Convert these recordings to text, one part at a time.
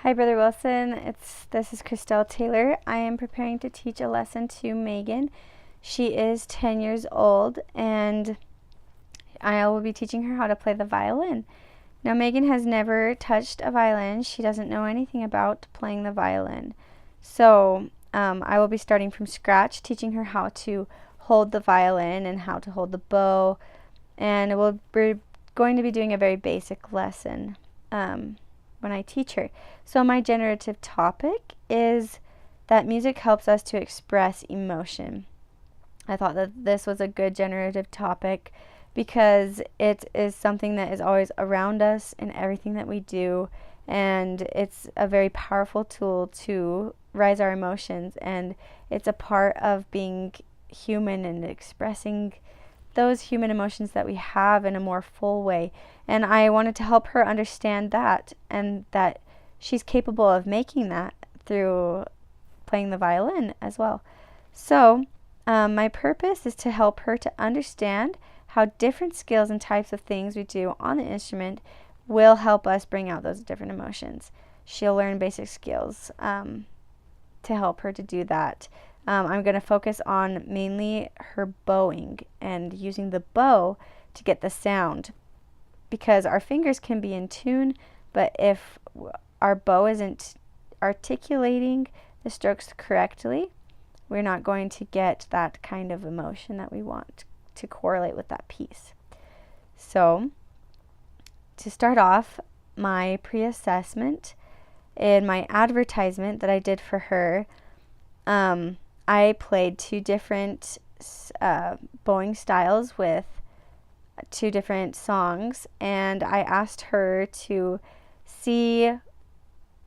Hi, Brother Wilson. This is Christelle Taylor. I am preparing to teach a lesson to Megan. She is 10 years old, and I will be teaching her how to play the violin. Now, Megan has never touched a violin. She doesn't know anything about playing the violin. So, I will be starting from scratch, teaching her how to hold the violin and how to hold the bow. And we're going to be doing a very basic lesson when I teach her. So my generative topic is that music helps us to express emotion. I thought that this was a good generative topic because it is something that is always around us in everything that we do, and it's a very powerful tool to raise our emotions, and it's a part of being human and expressing those human emotions that we have in a more full way. And I wanted to help her understand that, and that she's capable of making that through playing the violin as well. So my purpose is to help her to understand how different skills and types of things we do on the instrument will help us bring out those different emotions. She'll learn basic skills to help her to do that. I'm going to focus on mainly her bowing and using the bow to get the sound, because our fingers can be in tune, but if our bow isn't articulating the strokes correctly, we're not going to get that kind of emotion that we want to correlate with that piece. So, to start off, my pre-assessment in my advertisement that I did for her, I played two different bowing styles with two different songs, and I asked her to see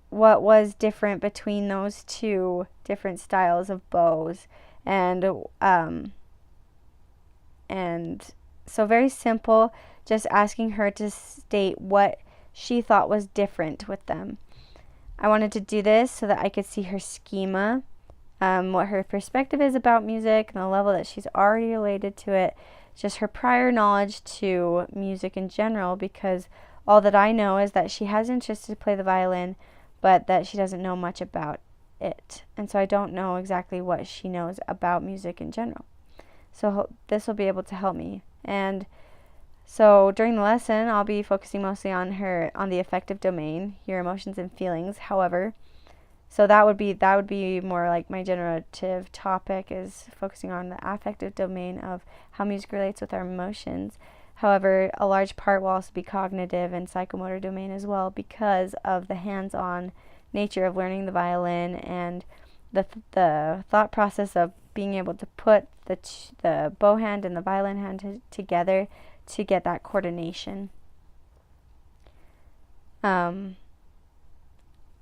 what was different between those two different styles of bows. And so very simple, just asking her to state what she thought was different with them. I wanted to do this so that I could see her schema, what her perspective is about music, and the level that she's already related to it, just her prior knowledge to music in general, because all that I know is that she has interest to play the violin, but that she doesn't know much about it. And so I don't know exactly what she knows about music in general. So this will be able to help me. And so during the lesson, I'll be focusing mostly on the affective domain, your emotions and feelings. However, so that would be more like my generative topic, is focusing on the affective domain of how music relates with our emotions. However, a large part will also be cognitive and psychomotor domain as well, because of the hands-on nature of learning the violin and the thought process of being able to put the bow hand and the violin hand together to get that coordination.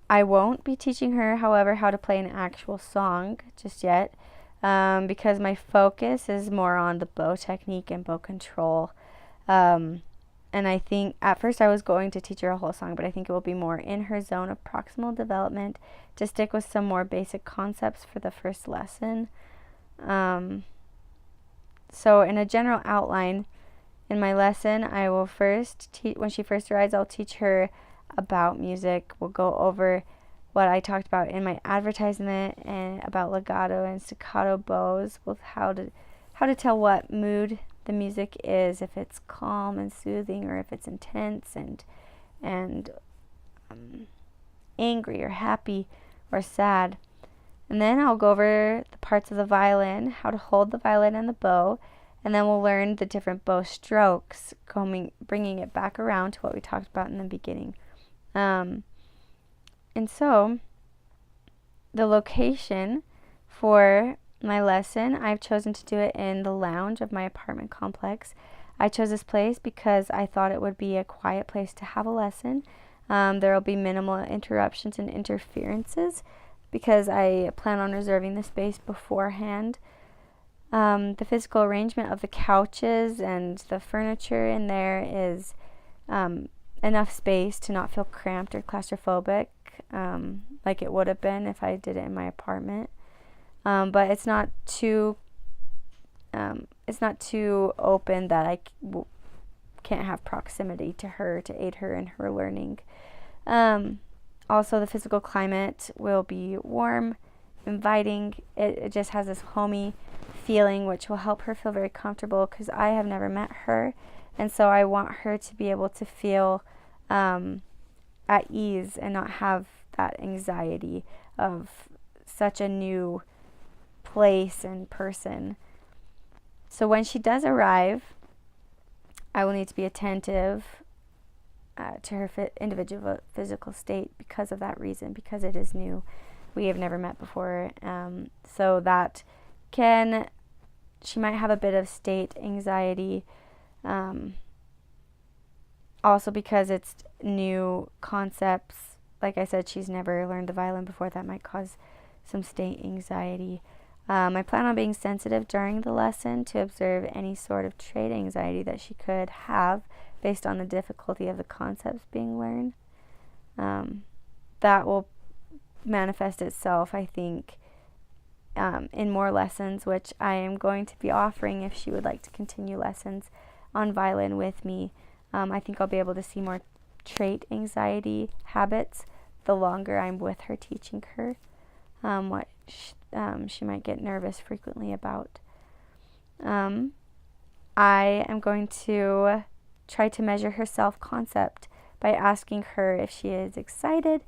I won't be teaching her, however, how to play an actual song just yet, because my focus is more on the bow technique and bow control. And I think at first I was going to teach her a whole song, but I think it will be more in her zone of proximal development to stick with some more basic concepts for the first lesson. So in a general outline, in my lesson, I will first when she first arrives, I'll teach her about music. We'll go over what I talked about in my advertisement and about legato and staccato bows, with how to tell what mood the music is, if it's calm and soothing, or if it's intense and angry or happy or sad. And then I'll go over the parts of the violin, how to hold the violin and the bow, and then we'll learn the different bow strokes, bringing it back around to what we talked about in the beginning. And so the location for my lesson, I've chosen to do it in the lounge of my apartment complex. I chose this place because I thought it would be a quiet place to have a lesson. There will be minimal interruptions and interferences, because I plan on reserving the space beforehand. The physical arrangement of the couches and the furniture in there is enough space to not feel cramped or claustrophobic, like it would have been if I did it in my apartment. But it's not too open that I can't have proximity to her to aid her in her learning. Also, the physical climate will be warm, inviting. It just has this homey feeling, which will help her feel very comfortable, because I have never met her, and so I want her to be able to feel at ease and not have that anxiety of such a new place and person. So when she does arrive, I will need to be attentive to her individual physical state because of that reason, because it is new. We have never met before. So that she might have a bit of state anxiety. Also because it's new concepts. Like I said, she's never learned the violin before. That might cause some state anxiety. I plan on being sensitive during the lesson to observe any sort of trait anxiety that she could have based on the difficulty of the concepts being learned. That will manifest itself, I think, in more lessons, which I am going to be offering if she would like to continue lessons on violin with me. I think I'll be able to see more trait anxiety habits the longer I'm with her, teaching her what she might get nervous frequently about. I am going to try to measure her self-concept by asking her if she is excited,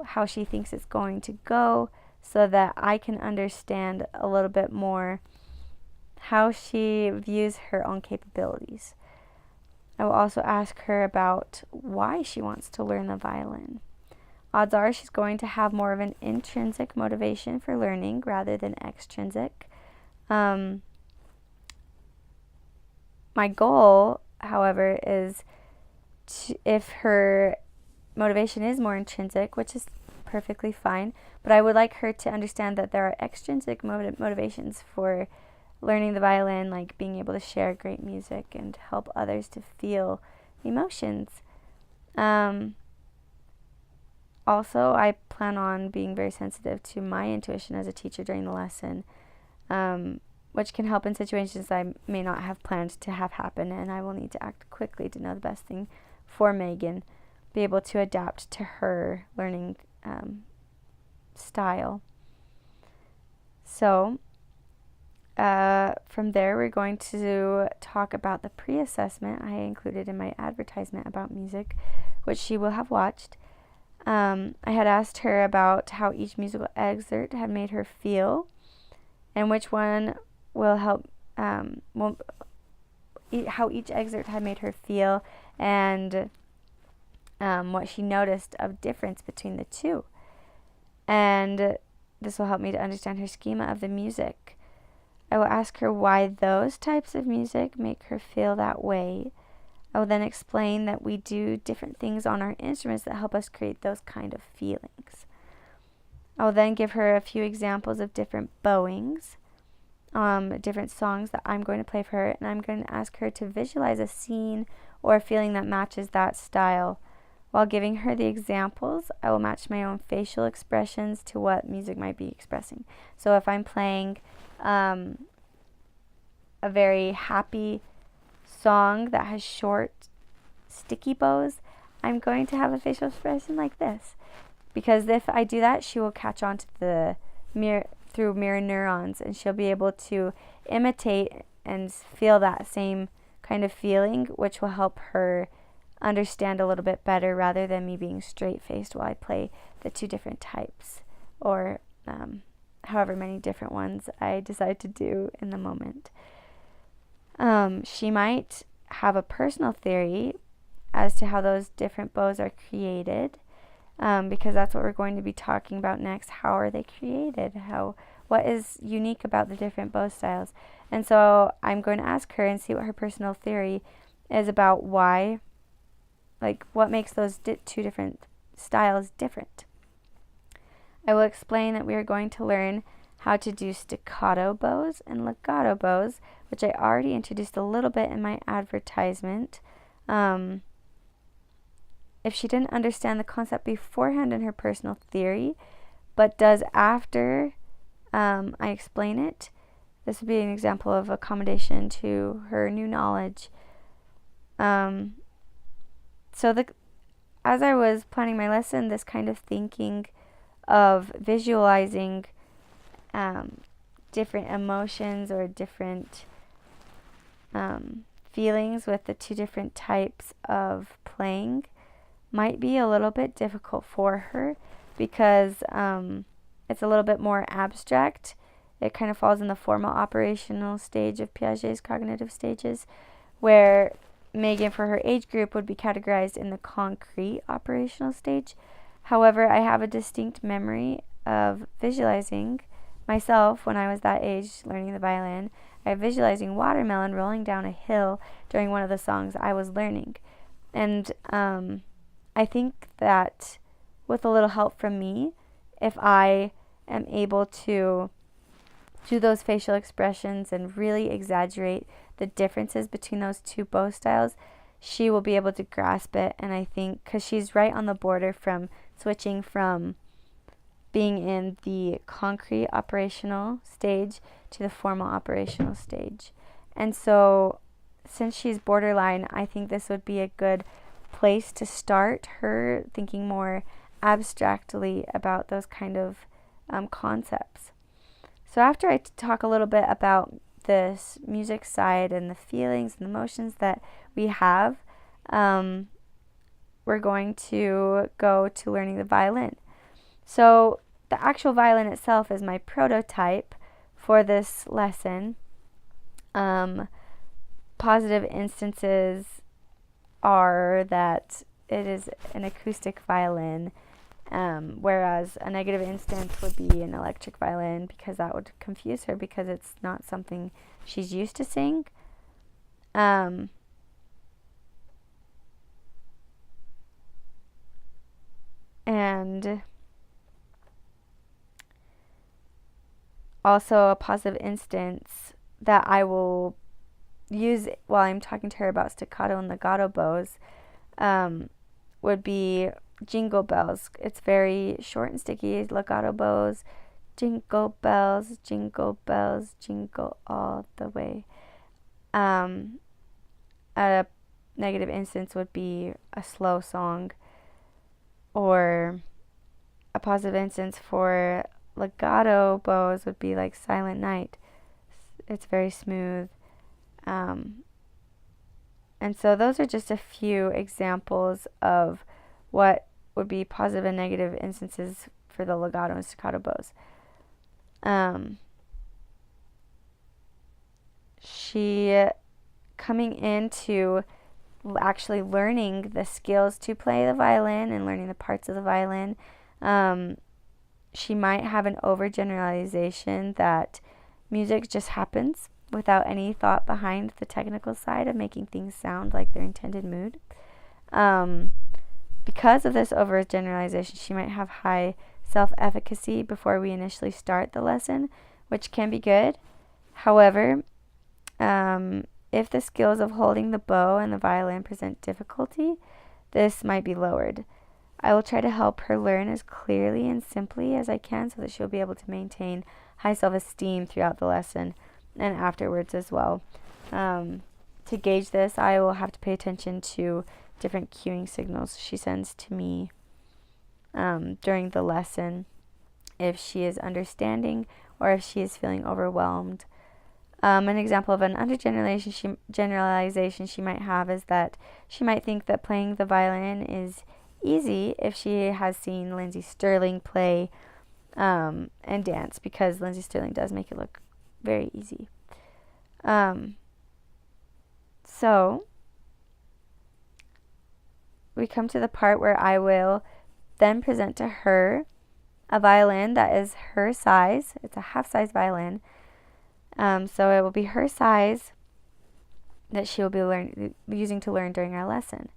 how she thinks it's going to go, so that I can understand a little bit more how she views her own capabilities. I will also ask her about why she wants to learn the violin. Odds are she's going to have more of an intrinsic motivation for learning rather than extrinsic. My goal, however, is if her motivation is more intrinsic, which is perfectly fine, but I would like her to understand that there are extrinsic motivations for learning the violin, like being able to share great music and help others to feel emotions. Also, I plan on being very sensitive to my intuition as a teacher during the lesson, which can help in situations I may not have planned to have happen, and I will need to act quickly to know the best thing for Megan, be able to adapt to her learning style. So, from there, we're going to talk about the pre-assessment I included in my advertisement about music, which she will have watched. I had asked her about how each musical excerpt had made her feel, and which one will help, how each excerpt had made her feel, and what she noticed of difference between the two. And this will help me to understand her schema of the music. I will ask her why those types of music make her feel that way. I will then explain that we do different things on our instruments that help us create those kind of feelings. I will then give her a few examples of different bowings, different songs that I'm going to play for her, and I'm going to ask her to visualize a scene or a feeling that matches that style. While giving her the examples, I will match my own facial expressions to what music might be expressing. So if I'm playing a very happy song that has short, sticky bows, I'm going to have a facial expression like this. Because if I do that, she will catch on to the through mirror neurons, and she'll be able to imitate and feel that same kind of feeling, which will help her understand a little bit better rather than me being straight-faced while I play the two different types, or however many different ones I decide to do in the moment. She might have a personal theory as to how those different bows are created, because that's what we're going to be talking about next. How are they created? What is unique about the different bow styles? And so I'm going to ask her and see what her personal theory is about why, like what makes those two different styles different. I will explain that we are going to learn how to do staccato bows and legato bows, which I already introduced a little bit in my advertisement. If she didn't understand the concept beforehand in her personal theory, but does after I explain it, this would be an example of accommodation to her new knowledge. So as I was planning my lesson, this kind of thinking of visualizing different emotions or different feelings with the two different types of playing might be a little bit difficult for her because it's a little bit more abstract. It kind of falls in the formal operational stage of Piaget's cognitive stages, where Megan, for her age group, would be categorized in the concrete operational stage. However, I have a distinct memory of visualizing myself when I was that age learning the violin. I have visualizing watermelon rolling down a hill during one of the songs I was learning. And I think that with a little help from me, if I am able to do those facial expressions and really exaggerate the differences between those two bow styles, she will be able to grasp it. And I think because she's right on the border from switching from being in the concrete operational stage to the formal operational stage. And so since she's borderline, I think this would be a good place to start her thinking more abstractly about those kind of concepts. So after I talk a little bit about this music side and the feelings and emotions that we have, we're going to go to learning the violin. So the actual violin itself is my prototype for this lesson. Positive instances are that it is an acoustic violin, whereas a negative instance would be an electric violin, because that would confuse her because it's not something she's used to seeing. And also a positive instance that I will use while I'm talking to her about staccato and legato bows would be jingle bells. It's very short and sticky. Legato bows, jingle bells, jingle all the way. A negative instance would be a slow song, or a positive instance for legato bows would be like Silent Night. It's very smooth. And so those are just a few examples of what would be positive and negative instances for the legato and staccato bows. She, coming into actually learning the skills to play the violin and learning the parts of the violin, she might have an overgeneralization that music just happens without any thought behind the technical side of making things sound like their intended mood. Because of this overgeneralization, she might have high self-efficacy before we initially start the lesson, which can be good. However, if the skills of holding the bow and the violin present difficulty, this might be lowered. I will try to help her learn as clearly and simply as I can so that she'll be able to maintain high self-esteem throughout the lesson and afterwards as well. To gauge this, I will have to pay attention to different cueing signals she sends to me during the lesson, if she is understanding or if she is feeling overwhelmed. An example of an undergeneralization she might have is that she might think that playing the violin is easy if she has seen Lindsey Stirling play and dance, because Lindsey Stirling does make it look very easy. So we come to the part where I will then present to her a violin that is her size. It's a half-size violin. So it will be her size that she will be using to learn during our lesson.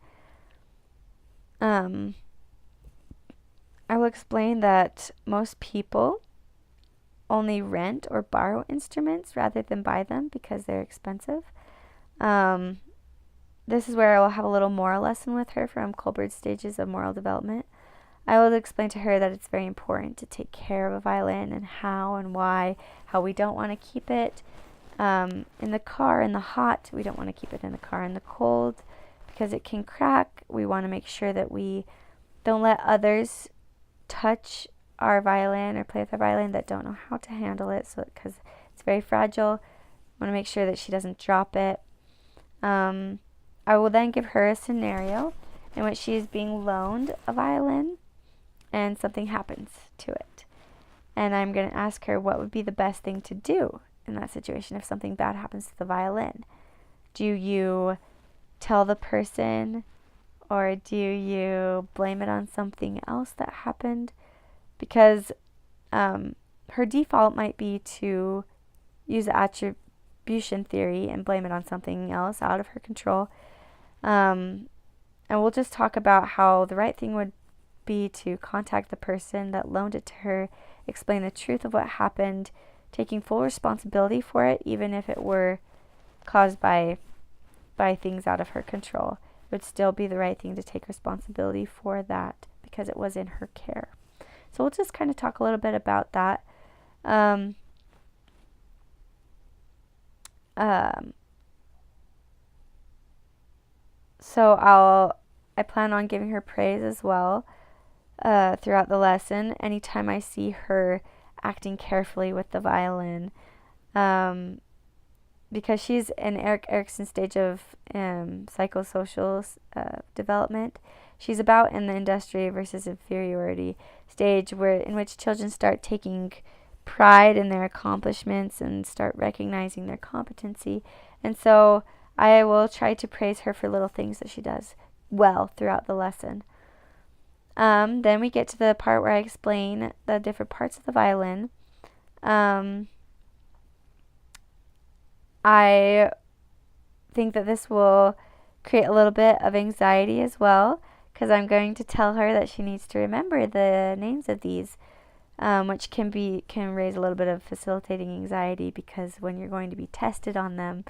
I will explain that most people only rent or borrow instruments rather than buy them because they're expensive. This is where I will have a little moral lesson with her from Colbert's Stages of Moral Development. I will explain to her that it's very important to take care of a violin and how and why, how we don't want to keep it in the car in the hot. We don't want to keep it in the car in the cold, because it can crack. We want to make sure that we don't let others touch our violin or play with our violin that don't know how to handle it, so because it's very fragile. I want to make sure that she doesn't drop it. I will then give her a scenario in which she is being loaned a violin and something happens to it. And I'm going to ask her what would be the best thing to do in that situation if something bad happens to the violin. Do you tell the person, or do you blame it on something else that happened? Because her default might be to use the attribution theory and blame it on something else out of her control. And we'll just talk about how the right thing would be to contact the person that loaned it to her, explain the truth of what happened, taking full responsibility for it, even if it were caused by things out of her control. It would still be the right thing to take responsibility for that because it was in her care. So we'll just kind of talk a little bit about that. So I plan on giving her praise as well throughout the lesson. Anytime I see her acting carefully with the violin, because she's in Erik Erikson's stage of psychosocial development. She's about in the industry versus inferiority stage, in which children start taking pride in their accomplishments and start recognizing their competency. And so I will try to praise her for little things that she does well throughout the lesson. Then we get to the part where I explain the different parts of the violin. I think that this will create a little bit of anxiety as well, because I'm going to tell her that she needs to remember the names of these, which can raise a little bit of facilitating anxiety, because when you're going to be tested on them,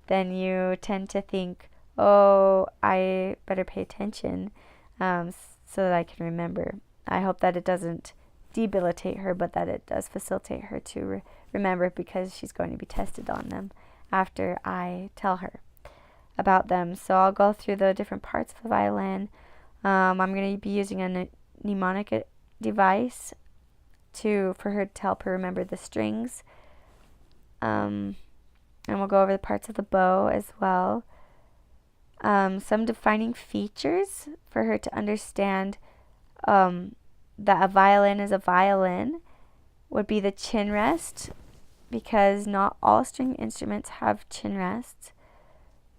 then you tend to think, oh, I better pay attention so that I can remember. I hope that it doesn't debilitate her, but that it does facilitate her to remember, because she's going to be tested on them after I tell her about them. So I'll go through the different parts of the violin. I'm going to be using a mnemonic device for her to help her remember the strings. And we'll go over the parts of the bow as well. Some defining features for her to understand that a violin is a violin would be the chin rest, because not all string instruments have chin rests,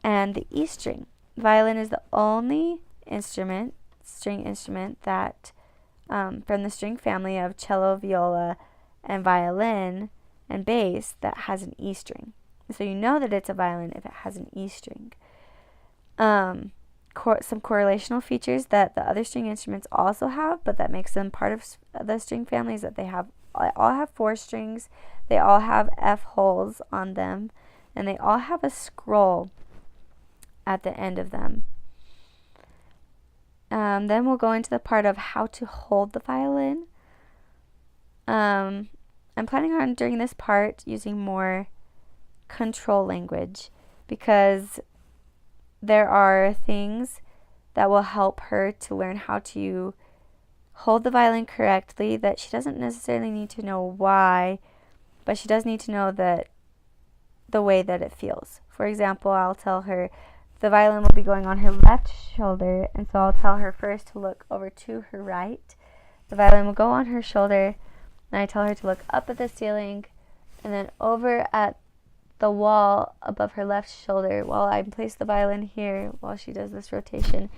and the E string. Violin is the only string instrument that from the string family of cello, viola, and violin and bass that has an E string. So you know that it's a violin if it has an E string. Some correlational features that the other string instruments also have, but that makes them part of the string family, is that they all have 4 strings, they all have F holes on them, and they all have a scroll at the end of them. Then we'll go into the part of how to hold the violin. I'm planning on, during this part, using more control language, because there are things that will help her to learn how to hold the violin correctly, that she doesn't necessarily need to know why, but she does need to know that the way that it feels. For example, I'll tell her the violin will be going on her left shoulder, and so I'll tell her first to look over to her right. The violin will go on her shoulder, and I tell her to look up at the ceiling and then over at the wall above her left shoulder while I place the violin here while she does this rotation,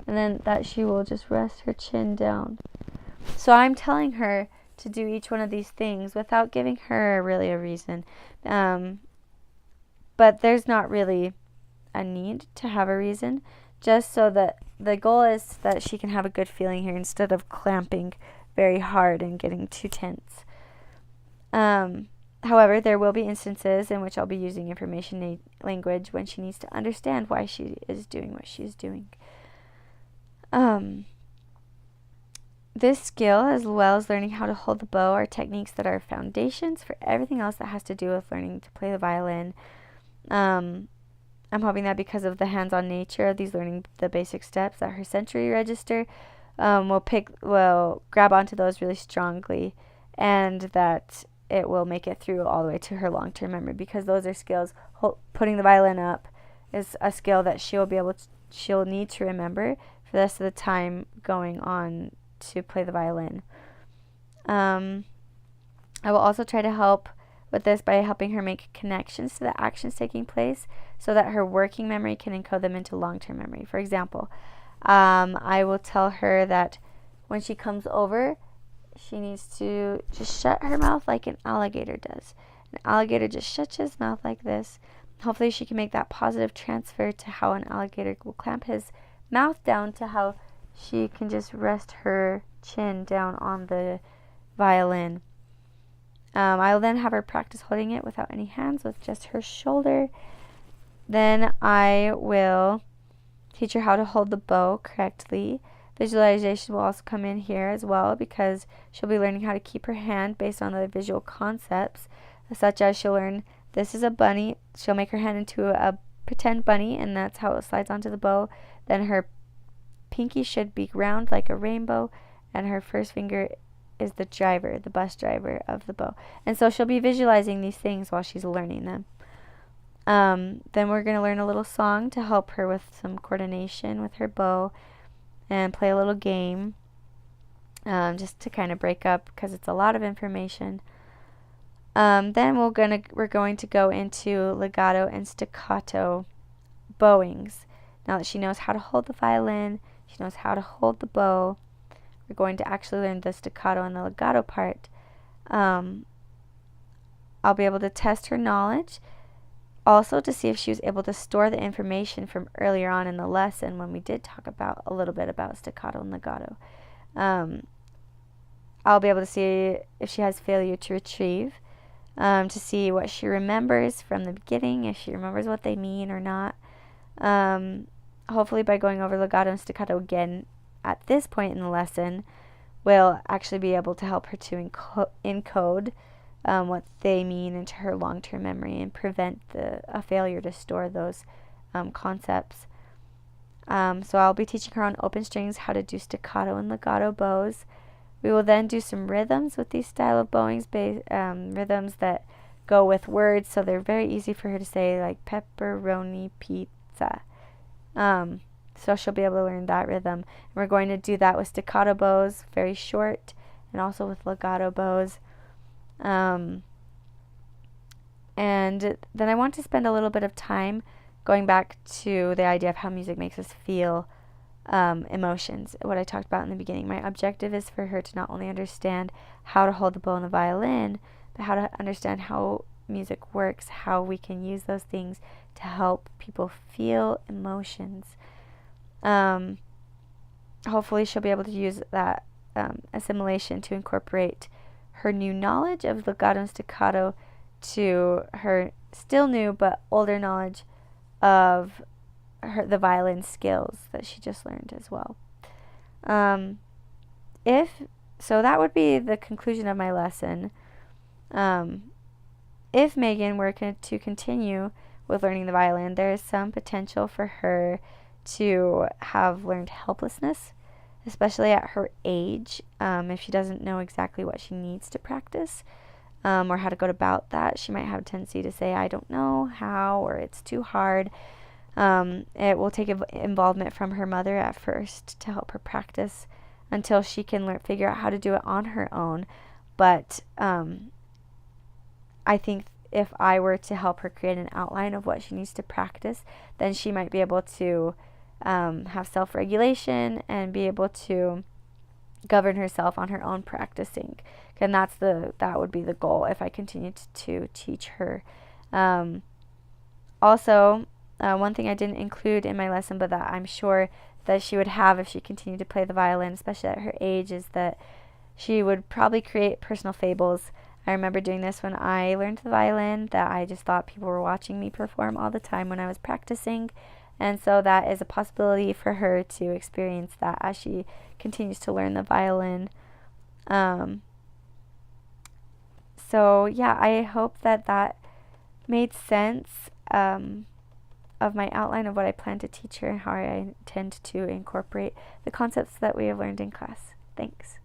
and then that she will just rest her chin down. So I'm telling her to do each one of these things without giving her really a reason. But there's not really a need to have a reason, just so that the goal is that she can have a good feeling here instead of clamping very hard and getting too tense. However, there will be instances in which I'll be using information language when she needs to understand why she is doing what she's doing. This skill, as well as learning how to hold the bow, are techniques that are foundations for everything else that has to do with learning to play the violin. I'm hoping that because of the hands-on nature of these learning the basic steps, that her sensory register will grab onto those really strongly, and that it will make it through all the way to her long-term memory, because those are skills. Putting the violin up is a skill that she'll need to remember for the rest of the time going on to play the violin. I will also try to help with this by helping her make connections to the actions taking place so that her working memory can encode them into long-term memory. For example, I will tell her that when she comes over, she needs to just shut her mouth like an alligator does. An alligator just shuts his mouth like this. Hopefully she can make that positive transfer to how an alligator will clamp his mouth down to how she can just rest her chin down on the violin. I will then have her practice holding it without any hands, with just her shoulder. Then I will teach her how to hold the bow correctly. Visualization will also come in here as well, because she'll be learning how to keep her hand based on the visual concepts, such as she'll learn this is a bunny. She'll make her hand into a pretend bunny, and that's how it slides onto the bow. Then her pinky should be round like a rainbow, and her first finger is the driver, the bus driver of the bow. And so she'll be visualizing these things while she's learning them. Then we're going to learn a little song to help her with some coordination with her bow, and play a little game, just to kind of break up, because it's a lot of information. Then we're going to go into legato and staccato bowings. Now that she knows how to hold the violin, she knows how to hold the bow, we're going to actually learn the staccato and the legato part. I'll be able to test her knowledge, also to see if she was able to store the information from earlier on in the lesson when we did talk about a little bit about staccato and legato. I'll be able to see if she has failure to retrieve, to see what she remembers from the beginning, if she remembers what they mean or not. Hopefully by going over legato and staccato again at this point in the lesson, we'll actually be able to help her to encode what they mean into her long-term memory and prevent a failure to store those concepts. So I'll be teaching her on open strings how to do staccato and legato bows. We will then do some rhythms with these style of bowings, rhythms that go with words, so they're very easy for her to say, like pepperoni pizza. So she'll be able to learn that rhythm. And we're going to do that with staccato bows, very short, and also with legato bows. And then I want to spend a little bit of time going back to the idea of how music makes us feel emotions, what I talked about in the beginning. My objective is for her to not only understand how to hold the bow and the violin, but how to understand how music works, how we can use those things to help people feel emotions. Hopefully she'll be able to use that assimilation to incorporate her new knowledge of legato and staccato to her still new but older knowledge of the violin skills that she just learned as well. So that would be the conclusion of my lesson. If Megan were to continue with learning the violin, there is some potential for her to have learned helplessness, especially at her age. If she doesn't know exactly what she needs to practice, or how to go about that, she might have a tendency to say, I don't know how, or it's too hard. It will take involvement from her mother at first to help her practice until she can figure out how to do it on her own. But I think if I were to help her create an outline of what she needs to practice, then she might be able to have self-regulation and be able to govern herself on her own practicing. And that would be the goal if I continued to teach her. Also, one thing I didn't include in my lesson, but that I'm sure that she would have if she continued to play the violin, especially at her age, is that she would probably create personal fables. I remember doing this when I learned the violin, that I just thought people were watching me perform all the time when I was practicing. And so that is a possibility for her to experience that as she continues to learn the violin. So yeah, I hope that made sense. of my outline of what I plan to teach her and how I intend to incorporate the concepts that we have learned in class. Thanks.